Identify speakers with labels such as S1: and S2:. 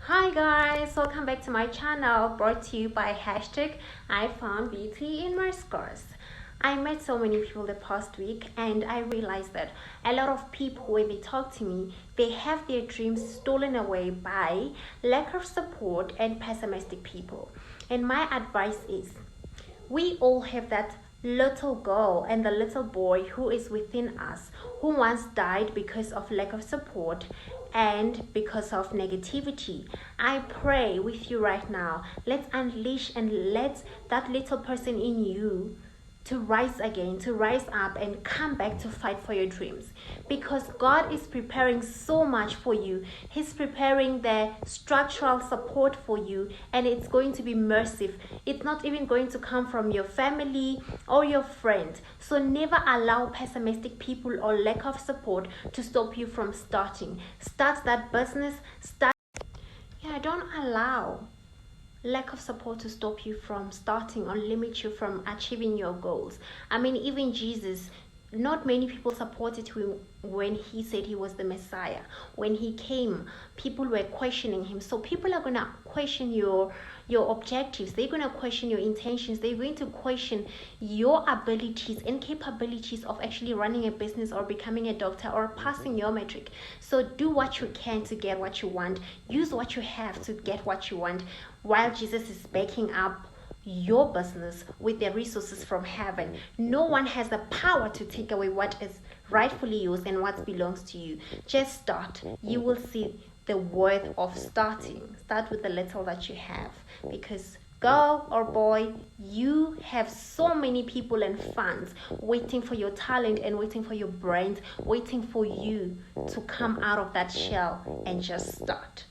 S1: Hi guys, welcome back to my channel, brought to you by hashtag I found beauty in my scars. I met so many people the past week and I realized that a lot of people, when they talk to me, they have their dreams stolen away by lack of support and pessimistic people. And my advice is, we all have that little girl and the little boy who is within us, who once died because of lack of support and because of negativity. I pray with you right now, let's unleash and let that little person in you to rise again, to rise up and come back to fight for your dreams, because God is preparing so much for you. He's preparing the structural support for you, and it's going to be massive. It's not even going to come from your family or your friends. So never allow pessimistic people or lack of support to stop you from starting. Start that business. Don't allow lack of support to stop you from starting or limit you from achieving your goals. I mean, even Jesus, not many people supported him when he said he was the Messiah. When he came, people were questioning him. So people are going to question your objectives. They're going to question your intentions. They're going to question your abilities and capabilities of actually running a business or becoming a doctor or passing your metric. So do what you can to get what you want. Use what you have to get what you want, while Jesus is backing up your business with the resources from heaven. No one has the power to take away what is rightfully yours and what belongs to you. Just start. You will see the worth of starting. Start with the little that you have, because girl or boy, you have so many people and fans waiting for your talent and waiting for your brains, waiting for you to come out of that shell and just start.